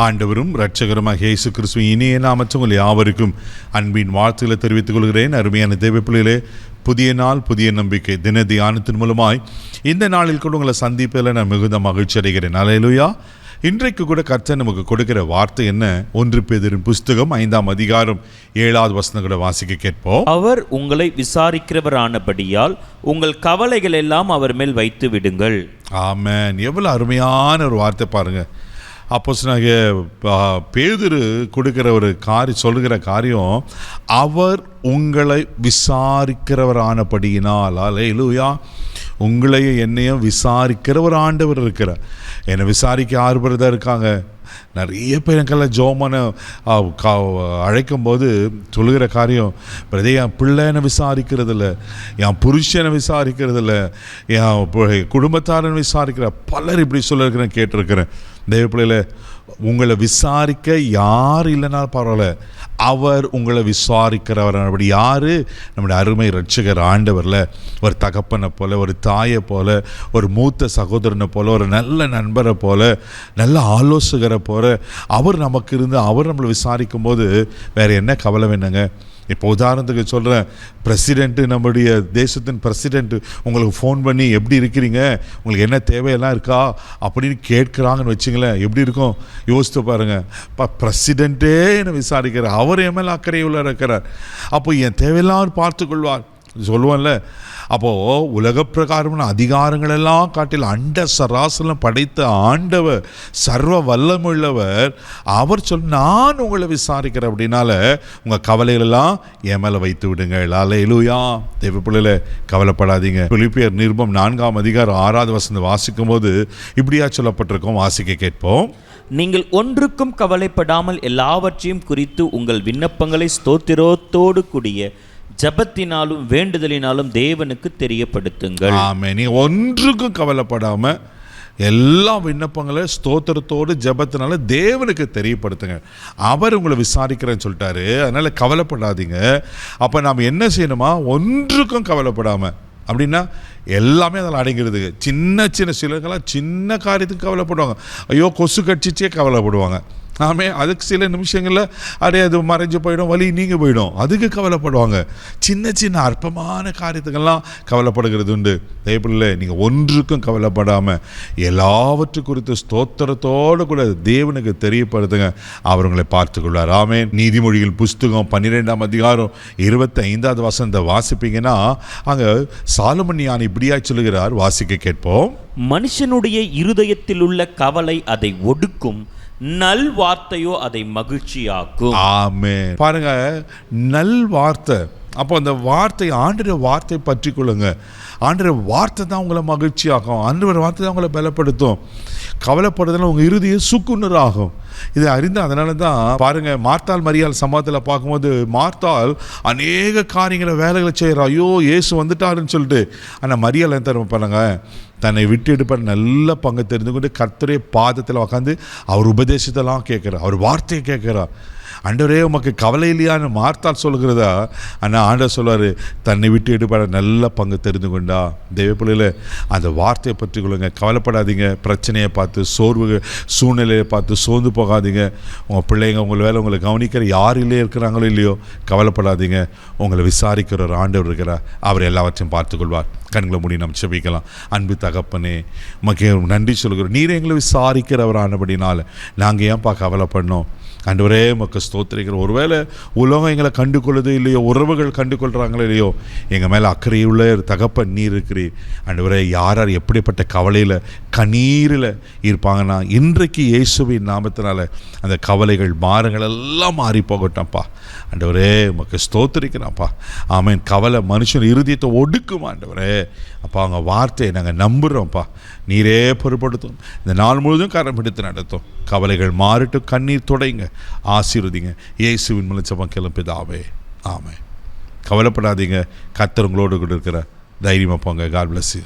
ஆண்டவரும் இரட்சகருமாக இயேசு கிறிஸ்துவின் இனிய நாமத்தில் உங்கள் யாவருக்கும் அன்பின் வாழ்த்துக்களை தெரிவித்துக் கொள்கிறேன். அருமையான தேவப்பிள்ளைகளே, புதிய நாள் புதிய நம்பிக்கை தின தியானத்தின் மூலமாய் இந்த நாளில் கூட உங்களை சந்திப்பதில் நான் மிகுந்த மகிழ்ச்சி அடைகிறேன். அல்லேலூயா. இன்றைக்கு கூட கர்த்தர் நமக்கு கொடுக்கிற வார்த்தை என்ன? 1 பேதுரு புஸ்தகம் 5ஆம் அதிகாரம் 7வது வசனம் கூட வாசிக்க கேட்போம். அவர் உங்களை விசாரிக்கிறவரானபடியால் உங்கள் கவலைகள் எல்லாம் அவர் மேல் வைத்து விடுங்கள். ஆமென். எவ்வளவு அருமையான ஒரு வார்த்தை பாருங்க. அப்போஸ்தலனாகிய பேதுரு கொடுக்கிற ஒரு சொல்லுகிற காரியம், அவர் உங்களை விசாரிக்கிறவரானபடியினால். அல்லேலூயா. உங்களையும் என்னையும் விசாரிக்கிற ஒரு ஆண்டவர் இருக்கிறார். என்னை விசாரிக்க 6 பேர் தான் இருக்காங்க. நிறைய பேர் எனக்கெல்லாம் ஜோமான அழைக்கும் போது சொல்லுகிற காரியம், என் பிள்ளை என்னை விசாரிக்கிறதில்ல, என் புருஷனை விசாரிக்கிறதில்ல, என் குடும்பத்தாரனை விசாரிக்கிற பலர் இப்படி சொல்லிருக்கிறேன், கேட்டிருக்கிறேன். தெய்வ பிள்ளைகளை, உங்களை விசாரிக்க யார் இல்லைனாலும் பரவாயில்ல, அவர் உங்களை விசாரிக்கிறவர். அப்படி யார்? நம்முடைய அருமை இரட்சகர் ஆண்டவரில் ஒரு தகப்பனை போல, ஒரு தாயை போல, ஒரு மூத்த சகோதரனை போல, ஒரு நல்ல நண்பரை போல, நல்ல ஆலோசகரை போல அவர் நமக்கு இருந்து அவர் நம்மளை விசாரிக்கும் போது வேறு என்ன கவலை வேணுங்க? இப்போ உதாரணத்துக்கு சொல்கிறேன், பிரசிடெண்ட்டு, நம்முடைய தேசத்தின் பிரசிடெண்ட்டு உங்களுக்கு ஃபோன் பண்ணி எப்படி இருக்கிறீங்க, உங்களுக்கு என்ன தேவையெல்லாம் இருக்கா அப்படின்னு கேட்குறாங்கன்னு வச்சுங்களேன், எப்படி இருக்கும் யோசித்து பாருங்கள். பிரசிடெண்ட்டே என்னை விசாரிக்கிறார், அவர் என் மேலே அக்கறை உள்ள இருக்கிறார், அப்போ என் தேவையெல்லாம் பார்த்துக்கொள்வார் சொல்லுவோம்ல. அப்போது உலக பிரகாரமான அதிகாரங்களெல்லாம் காட்டில் அண்ட சராசரம் படைத்த ஆண்டவர், சர்வ வல்லமுள்ளவர், அவர் நான் உங்களை விசாரிக்கிறேன். அப்படின்னால உங்கள் கவலைகளெல்லாம் என் மேலே வைத்து விடுங்கள். அல்லேலூயா. தேவ பிள்ளைகளே, கவலைப்படாதீங்க. பிலிப்பியர் நிருபம் 4ஆம் அதிகாரம் 6வது வசனம் வாசிக்கும் போது இப்படியா சொல்லப்பட்டிருக்கோம், வாசிக்க கேட்போம். நீங்கள் ஒன்றுக்கும் கவலைப்படாமல் எல்லாவற்றையும் குறித்து உங்கள் விண்ணப்பங்களை ஸ்தோத்திரத்தோடு கூடிய ஜபத்தினாலும் வேண்டுதலினாலும் தேவனுக்கு தெரியப்படுத்துங்கள். ஆமென். நீ ஒன்றுக்கும் கவலைப்படாம எல்லா விண்ணப்பங்களையும் ஸ்தோத்திரத்தோடு ஜபத்தினால தேவனுக்கு தெரியப்படுத்துங்க. அவர் உங்களை விசாரிக்கிறேன்னு சொல்லிட்டாரு, அதனால கவலைப்படாதீங்க. அப்போ நாம் என்ன செய்யணுமா? ஒன்றுக்கும் கவலைப்படாம, அப்படின்னா எல்லாமே அதில் அடங்கிறது. சின்ன சின்ன சிலர்களாம் சின்ன காரியத்துக்கு கவலைப்படுவாங்க. ஐயோ கொசு கடிச்சிச்சே கவலைப்படுவாங்க. அதுக்கு சில நிமிஷங்களில் அது மறைஞ்சு போயிடும், வலி நீங்க போயிடும், அதுக்கு கவலைப்படுவாங்க. சின்ன சின்ன அற்பமான காரியத்துக்கெல்லாம் கவலைப்படுகிறது உண்டு. தேவப்பிள்ளை, நீங்கள் ஒன்றுக்கும் கவலைப்படாமல் எல்லாவற்று குறித்து ஸ்தோத்திரத்தோடு கூட தேவனுக்கு தெரியப்படுத்துங்க, அவர் உங்களை பார்த்துக்கொள்வார். ஆமென். நீதிமொழிகள் புஸ்தகம் 12ஆம் அதிகாரம் 25வது வசனத்தை வாசிப்பீங்கன்னா அங்கே சாலமோன் ஞானி இப்படியா சொல்லுகிறார், வாசிக்க கேட்போம். மனுஷனுடைய இருதயத்தில் உள்ள கவலை அதை ஒடுக்கும், நல் வார்த்தையோ அதை மகிழ்ச்சியாக்கும். ஆமென். பாருங்க, நல் வார்த்தை. அப்போ அந்த வார்த்தை, ஆண்டவர் வார்த்தை பற்றி கொள்ளுங்க. ஆண்டவர் வார்த்தை தான் உங்களை மகிழ்ச்சியாகும், ஆண்டவர் வார்த்தை தான் உங்களை பலப்படுத்தும். கவலைப்படுறதுனால உங்கள் இருதயம் சுக்குநூறு ஆகும். இதை அறிந்து, அதனால தான் பாருங்க, மார்த்தாள் மரியாள் சம்பவத்தில் பார்க்கும்போது, மார்த்தாள் அநேக காரியங்களை வேலைகளை செய்கிறா, ஐயோ இயேசு வந்துட்டாருன்னு சொல்லிட்டு. ஆனால் மரியாள் என்ன தரும பண்ணாங்க, தன்னை விட்டு எடுப்பார் நல்ல பங்கு தெரிந்து கொண்டு கர்த்தரே பாதத்தில் உட்காந்து அவர் உபதேசத்தெல்லாம் கேட்குறா, அவர் வார்த்தையை கேட்குறா. ஆண்டவரே உமக்கு கவலை இல்லையான்னு மார்த்தாள் சொல்கிறதா? ஆனால் ஆண்டவர் சொல்வார், தன்னை விட்டு எடுப்பார் நல்ல பங்கு தெரிந்து கொண்டா. தேவப்பிள்ளையில் அந்த வார்த்தையை பற்றி கொள்ளுங்க. கவலைப்படாதீங்க. பிரச்சனையை பார்த்து, சூழ்நிலையை பார்த்து சோர்ந்து போகாதீங்க. உங்கள் பிள்ளைங்க உங்கள் வேலை உங்களை கவனிக்கிற யார் இல்லையே இருக்கிறாங்களோ இல்லையோ, கவலைப்படாதீங்க. உங்களை விசாரிக்கிற ஒரு ஆண்டவர் இருக்கிறார், அவர் எல்லாவற்றையும் பார்த்துக்கொள்வார். கண்களை மூடி நம்ம செபிக்கலாம். அன்பு தகப்பனே, உமக்கு நன்றி சொல்கிறோம். நீர் எங்களை விசாரிக்கிறவரானபடினால நாங்கள் ஏன்பா கவலைப்படணும்? ஆண்டவரே உமக்கு ஸ்தோத்திரிக்கிறோம். ஒருவேளை உலகம் எங்களை கண்டு கொள்ளுது இல்லையோ, உறவுகள் கண்டு கொள்கிறாங்களோ இல்லையோ, எங்கள் மேலே அக்கறையுள்ள தகப்பன் நீர் இருக்கிறீர். ஆண்டவரே, யார் யார் எப்படிப்பட்ட கவலையில் கண்ணீரில் இருப்பாங்கன்னா, இன்றைக்கு இயேசுவின் நாமத்தினால அந்த கவலைகள் பாரங்கள் எல்லாம் மாறி போகட்டோம்ப்பா. ஆண்டவரே உமக்கு ஸ்தோத்திரிக்கிறான்ப்பா. ஆமென். கவலை மனுஷன் இருதயத்தை ஒடுக்கும் ஆண்டவரே. அப்பா, அவங்க வார்த்தையை நாங்கள் நம்புகிறோம்ப்பா. நீரே பொறுப்படுத்தும், இந்த நாள் முழுதும் கரம் பிடித்து நடத்தும். கவலைகள் மாறிட்டும், கண்ணீர் துடைங்க, ஆசீர்வதிங்க. இயேசுவின் மூலம் ஜெபம் கேளும் பிதாவே, ஆமென். கவலைப்படாதீங்க, கர்த்தர் உங்களோடு கூட இருக்கிறார். தைரியமாக போங்க. God bless you.